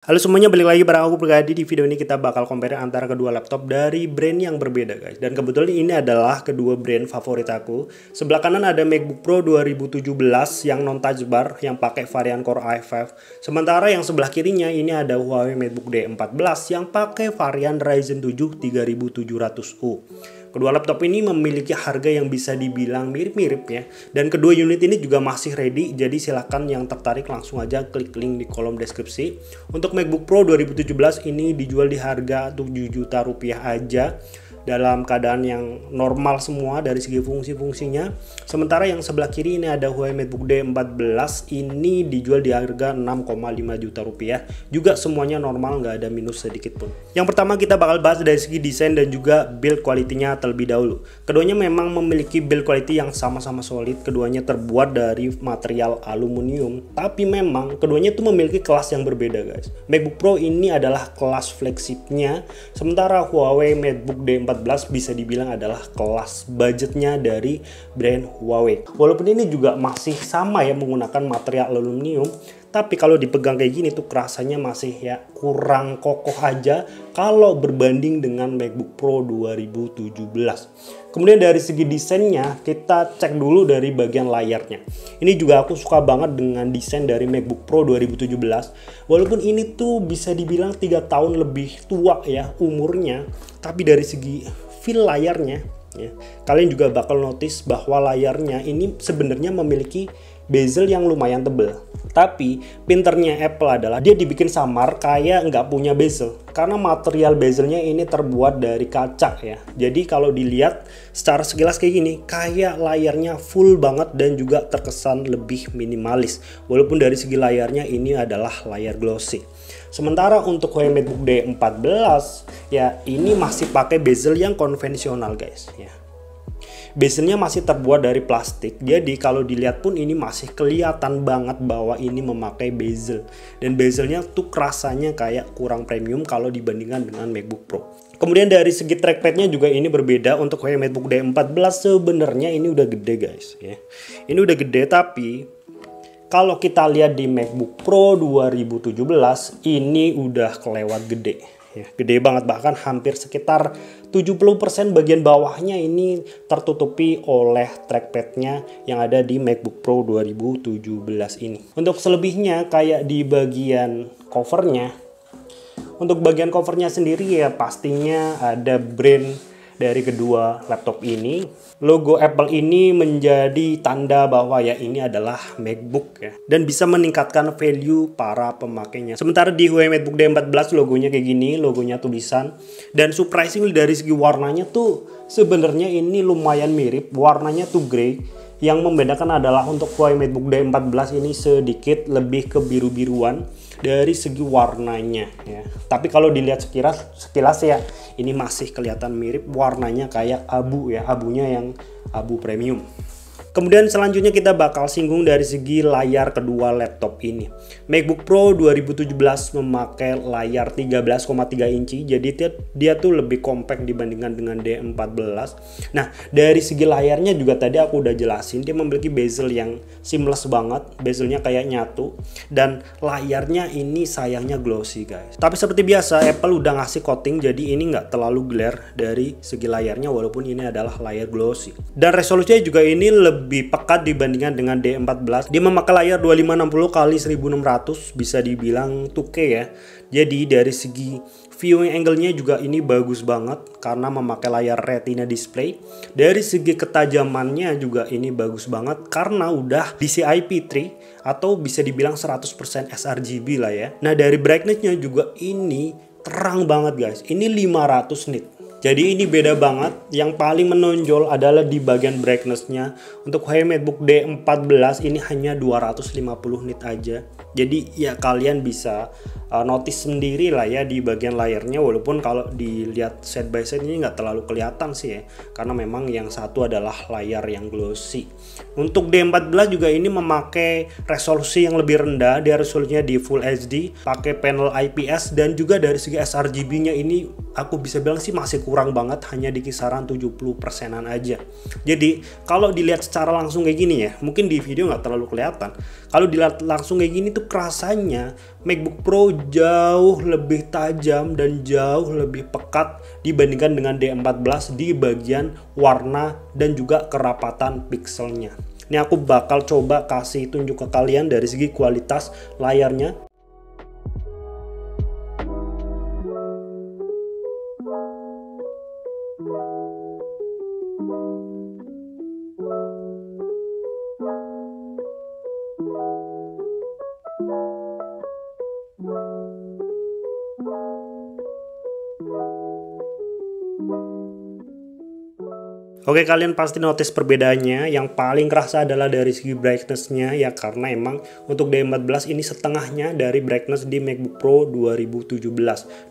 Halo semuanya, balik lagi bareng aku Prigadi. Di video ini kita bakal compare antara kedua laptop dari brand yang berbeda guys. Dan kebetulan ini adalah kedua brand favorit aku. Sebelah kanan ada MacBook Pro 2017 yang non touch bar yang pakai varian Core i5. Sementara yang sebelah kirinya ini ada Huawei MacBook D14 yang pakai varian Ryzen 7 3700U. Kedua laptop ini memiliki harga yang bisa dibilang mirip-mirip ya. Dan kedua unit ini juga masih ready. Jadi silahkan yang tertarik langsung aja klik link di kolom deskripsi. Untuk MacBook Pro 2017 ini dijual di harga 7 juta rupiah aja. Dalam keadaan yang normal semua dari segi fungsi-fungsinya. Sementara yang sebelah kiri ini ada Huawei MacBook D14. Ini dijual di harga 6,5 juta rupiah. Juga semuanya normal, nggak ada minus sedikit pun. Yang pertama kita bakal bahas dari segi desain dan juga build quality-nya terlebih dahulu. Keduanya memang memiliki build quality yang sama-sama solid. Keduanya terbuat dari material aluminium. Tapi memang keduanya itu memiliki kelas yang berbeda guys. MacBook Pro ini adalah kelas flagship-nya. Sementara Huawei MacBook D14 bisa dibilang adalah kelas budgetnya dari brand Huawei. Walaupun ini juga masih sama ya menggunakan material aluminium, tapi kalau dipegang kayak gini tuh rasanya masih ya kurang kokoh aja kalau berbanding dengan MacBook Pro 2017. Kemudian dari segi desainnya kita cek dulu dari bagian layarnya. Ini juga aku suka banget dengan desain dari MacBook Pro 2017. Walaupun ini tuh bisa dibilang 3 tahun lebih tua ya umurnya, tapi dari segi feel layarnya ya, kalian juga bakal notice bahwa layarnya ini sebenarnya memiliki bezel yang lumayan tebal. Tapi pinternya Apple adalah dia dibikin samar kayak nggak punya bezel. Karena material bezelnya ini terbuat dari kaca ya. Jadi kalau dilihat secara sekilas kayak gini, kayak layarnya full banget dan juga terkesan lebih minimalis. Walaupun dari segi layarnya ini adalah layar glossy. Sementara untuk Huawei MacBook D14 ya ini masih pakai bezel yang konvensional guys ya. Bezelnya masih terbuat dari plastik, jadi kalau dilihat pun ini masih kelihatan banget bahwa ini memakai bezel. Dan bezelnya tuh rasanya kayak kurang premium kalau dibandingkan dengan MacBook Pro. Kemudian dari segi trackpadnya juga ini berbeda. Untuk Huawei MacBook D14 sebenarnya ini udah gede guys ya. Ini udah gede, tapi kalau kita lihat di MacBook Pro 2017 ini udah kelewat gede. Ya, gede banget, bahkan hampir sekitar 70% bagian bawahnya ini tertutupi oleh trackpadnya yang ada di MacBook Pro 2017 ini. Untuk selebihnya kayak di bagian covernya, untuk bagian covernya sendiri ya pastinya ada brand dari kedua laptop ini. Logo Apple ini menjadi tanda bahwa ya ini adalah MacBook ya. Dan bisa meningkatkan value para pemakainya. Sementara di Huawei MacBook D14 logonya kayak gini, logonya tulisan. Dan surprisingly dari segi warnanya tuh sebenarnya ini lumayan mirip. Warnanya tuh grey. Yang membedakan adalah untuk Huawei MacBook D14 ini sedikit lebih ke biru-biruan dari segi warnanya ya. Tapi kalau dilihat sekilas ya ini masih kelihatan mirip, warnanya kayak abu ya, abunya yang abu premium. Kemudian selanjutnya kita bakal singgung dari segi layar kedua laptop ini. MacBook Pro 2017 memakai layar 13,3 inci, jadi dia tuh lebih compact dibandingkan dengan D14. Nah, dari segi layarnya juga tadi aku udah jelasin, dia memiliki bezel yang seamless banget, bezelnya kayak nyatu, dan layarnya ini sayangnya glossy guys. Tapi seperti biasa Apple udah ngasih coating, jadi ini nggak terlalu glare dari segi layarnya walaupun ini adalah layar glossy. Dan resolusinya juga ini lebih pekat dibandingkan dengan D14. Dia memakai layar 2560x1600, bisa dibilang 2K ya. Jadi dari segi viewing angle-nya juga ini bagus banget karena memakai layar retina display. Dari segi ketajamannya juga ini bagus banget karena udah DCI-P3 atau bisa dibilang 100% sRGB lah ya. Nah, dari brightness-nya juga ini terang banget guys. Ini 500 nit. Jadi ini beda banget. Yang paling menonjol adalah di bagian brightness-nya. Untuk Huawei MacBook D14 ini hanya 250 nit aja. Jadi ya kalian bisa notice sendiri lah ya di bagian layarnya. Walaupun kalau dilihat side by side ini nggak terlalu kelihatan sih ya. Karena memang yang satu adalah layar yang glossy. Untuk D14 juga ini memakai resolusi yang lebih rendah. Dia resolusinya di Full HD, pakai panel IPS, dan juga dari segi sRGB-nya ini aku bisa bilang sih masih kurang banget, hanya di kisaran 70%-an aja. Jadi kalau dilihat secara langsung kayak gini ya, mungkin di video nggak terlalu kelihatan. Kalau dilihat langsung kayak gini tuh rasanya MacBook Pro jauh lebih tajam dan jauh lebih pekat dibandingkan dengan D14 di bagian warna dan juga kerapatan pixelnya. Ini aku bakal coba kasih tunjuk ke kalian dari segi kualitas layarnya. Oke, kalian pasti notice perbedaannya. Yang paling kerasa adalah dari segi brightness-nya ya, karena emang untuk D14 ini setengahnya dari brightness di MacBook Pro 2017,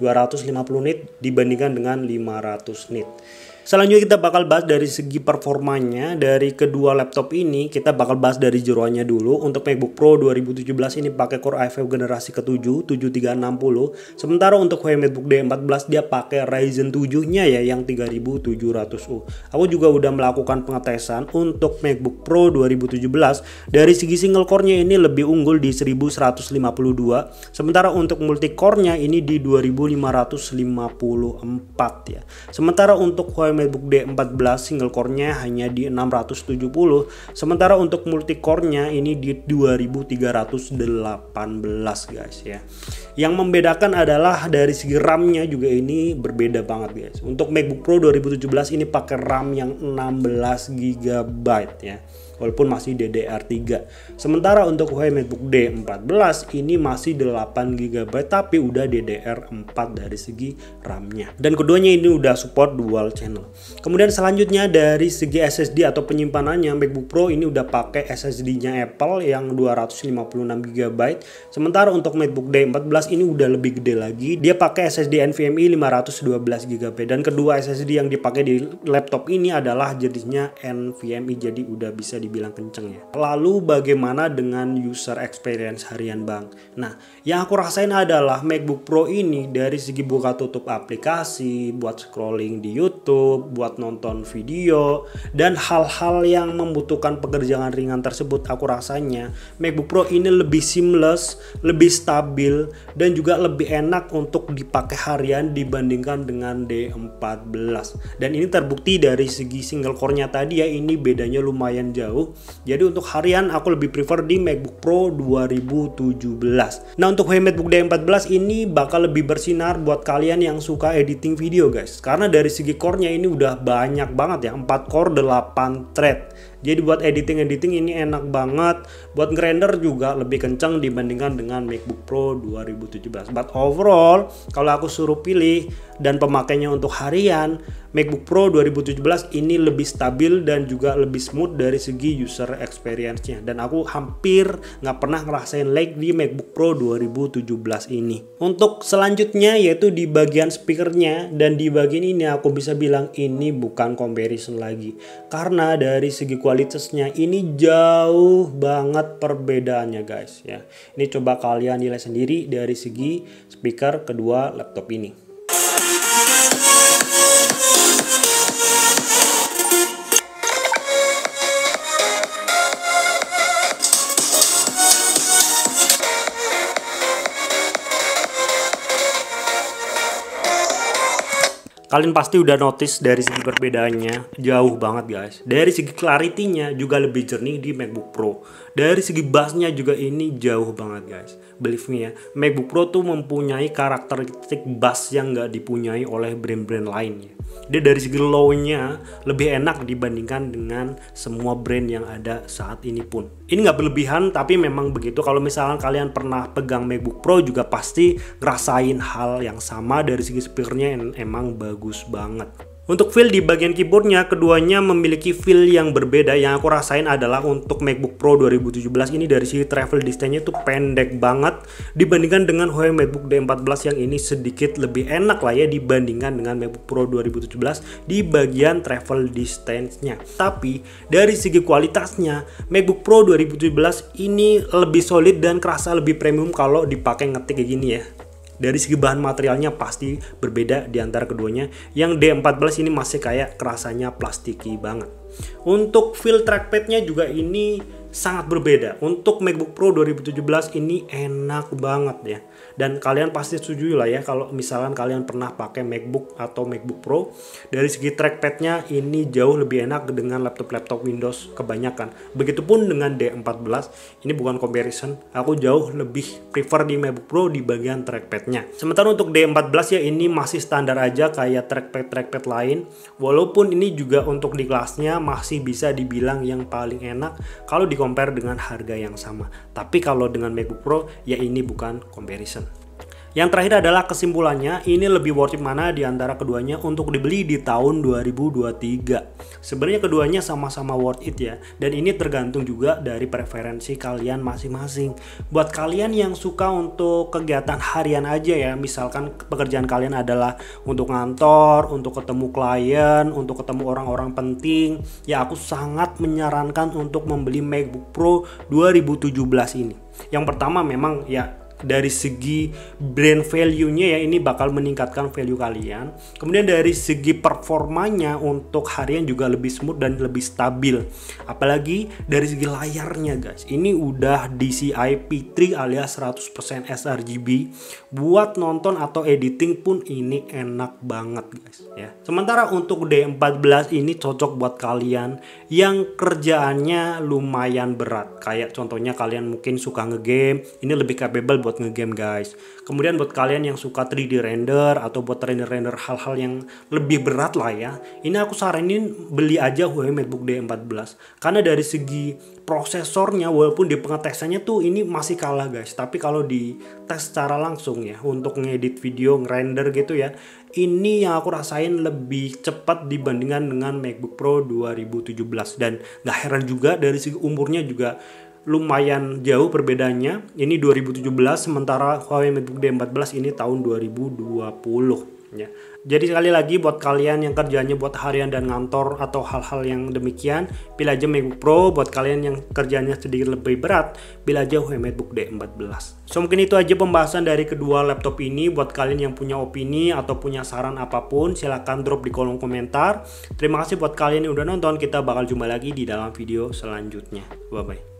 250 nit dibandingkan dengan 500 nit. Selanjutnya kita bakal bahas dari segi performanya dari kedua laptop ini. Kita bakal bahas dari jeroannya dulu. Untuk MacBook Pro 2017 ini pakai Core i5 generasi ke-7 7360. Sementara untuk MacBook D14 dia pakai Ryzen 7-nya ya yang 3700U. Aku juga udah melakukan pengetesan untuk MacBook Pro 2017. Dari segi single core-nya ini lebih unggul di 1152. Sementara untuk multi core-nya ini di 2554 ya. Sementara untuk MacBook D14 single core-nya hanya di 670, sementara untuk multi core-nya ini di 2318 guys ya. Yang membedakan adalah dari segi RAM-nya juga ini berbeda banget guys. Untuk MacBook Pro 2017 ini pakai RAM yang 16 GB ya, walaupun masih DDR3. Sementara untuk MacBook D14 ini masih 8 GB tapi udah DDR4 dari segi RAM-nya. Dan keduanya ini udah support dual channel. Kemudian selanjutnya dari segi SSD atau penyimpanannya, MacBook Pro ini udah pakai SSD-nya Apple yang 256 GB. Sementara untuk MacBook D14 ini udah lebih gede lagi. Dia pakai SSD NVMe 512 GB dan kedua SSD yang dipakai di laptop ini adalah jenisnya NVMe, jadi udah bisa dibilang kenceng ya. Lalu bagaimana dengan user experience harian bang? Nah, yang aku rasain adalah MacBook Pro ini dari segi buka tutup aplikasi, buat scrolling di YouTube, buat nonton video, dan hal-hal yang membutuhkan pekerjaan ringan tersebut, aku rasanya MacBook Pro ini lebih seamless, lebih stabil, dan juga lebih enak untuk dipakai harian dibandingkan dengan D14. Dan ini terbukti dari segi single core-nya tadi ya, ini bedanya lumayan jauh. Jadi untuk harian aku lebih prefer di MacBook Pro 2017. Nah, untuk MacBook D14 ini bakal lebih bersinar buat kalian yang suka editing video guys. Karena dari segi core-nya ini udah banyak banget ya, 4 core 8 thread. Jadi buat editing ini enak banget. Buat ngerender juga lebih kencang dibandingkan dengan MacBook Pro 2017. But overall, kalau aku suruh pilih dan pemakainya untuk harian, MacBook Pro 2017 ini lebih stabil dan juga lebih smooth dari segi user experience-nya. Dan aku hampir nggak pernah ngerasain lag di MacBook Pro 2017 ini. Untuk selanjutnya yaitu di bagian speakernya, dan di bagian ini aku bisa bilang ini bukan comparison lagi. Karena dari segi kualitasnya ini jauh banget perbedaannya guys ya. Ini coba kalian nilai sendiri dari segi speaker kedua laptop ini. Kalian pasti udah notice dari segi perbedaannya jauh banget guys. Dari segi clarity-nya juga lebih jernih di MacBook Pro. Dari segi bass-nya juga ini jauh banget guys. Believe me ya, MacBook Pro tuh mempunyai karakteristik bass yang nggak dipunyai oleh brand-brand lainnya. Dia dari segi low-nya lebih enak dibandingkan dengan semua brand yang ada saat ini pun. Ini nggak berlebihan tapi memang begitu. Kalau misalnya kalian pernah pegang MacBook Pro juga pasti ngerasain hal yang sama. Dari segi speakernya yang emang bagus banget. Untuk feel di bagian keyboardnya, keduanya memiliki feel yang berbeda. Yang aku rasain adalah untuk MacBook Pro 2017 ini dari sisi travel distance-nya tuh pendek banget dibandingkan dengan MacBook D14 yang ini sedikit lebih enak lah ya dibandingkan dengan MacBook Pro 2017 di bagian travel distance-nya. Tapi dari segi kualitasnya, MacBook Pro 2017 ini lebih solid dan kerasa lebih premium kalau dipakai ngetik kayak gini ya. Dari segi bahan materialnya pasti berbeda di antara keduanya. Yang D14 ini masih kayak kerasanya plastiki banget. Untuk feel trackpadnya juga ini sangat berbeda. Untuk MacBook Pro 2017 ini enak banget ya. Dan kalian pasti setuju lah ya kalau misalkan kalian pernah pakai MacBook atau MacBook Pro. Dari segi trackpadnya ini jauh lebih enak dengan laptop-laptop Windows kebanyakan. Begitupun dengan D14. Ini bukan comparison. Aku jauh lebih prefer di MacBook Pro di bagian trackpadnya. Sementara untuk D14 ya ini masih standar aja kayak trackpad lain. Walaupun ini juga untuk di kelasnya masih bisa dibilang yang paling enak kalau di compare dengan harga yang sama. Tapi kalau dengan MacBook Pro ya ini bukan comparison. Yang terakhir adalah kesimpulannya, ini lebih worth it mana di antara keduanya untuk dibeli di tahun 2023. Sebenarnya keduanya sama-sama worth it ya, dan ini tergantung juga dari preferensi kalian masing-masing. Buat kalian yang suka untuk kegiatan harian aja ya, misalkan pekerjaan kalian adalah untuk ngantor, untuk ketemu klien, untuk ketemu orang-orang penting, ya aku sangat menyarankan untuk membeli MacBook Pro 2017 ini. Yang pertama memang ya dari segi brand value-nya ya ini bakal meningkatkan value kalian. Kemudian dari segi performanya untuk harian juga lebih smooth dan lebih stabil. Apalagi dari segi layarnya guys. Ini udah DCI P3 alias 100% sRGB. Buat nonton atau editing pun ini enak banget guys ya. Sementara untuk D14 ini cocok buat kalian yang kerjaannya lumayan berat. Kayak contohnya kalian mungkin suka ngegame, ini lebih capable buat ngegame guys. Kemudian buat kalian yang suka 3D render atau buat render hal-hal yang lebih berat lah ya, ini aku saranin beli aja Huawei MacBook D14 karena dari segi prosesornya walaupun di pengetesannya tuh ini masih kalah guys, tapi kalau di tes secara langsung ya untuk ngedit video, ngerender gitu ya, ini yang aku rasain lebih cepat dibandingkan dengan MacBook Pro 2017. Dan gak heran juga dari segi umurnya juga lumayan jauh perbedaannya. Ini 2017 sementara Huawei MacBook D14 ini tahun 2020 ya. Jadi sekali lagi buat kalian yang kerjanya buat harian dan ngantor atau hal-hal yang demikian, pilih aja MacBook Pro. Buat kalian yang kerjanya sedikit lebih berat, pilih aja Huawei MacBook D14. So mungkin itu aja pembahasan dari kedua laptop ini. Buat kalian yang punya opini atau punya saran apapun, silahkan drop di kolom komentar. Terima kasih buat kalian yang udah nonton. Kita bakal jumpa lagi di dalam video selanjutnya. Bye bye.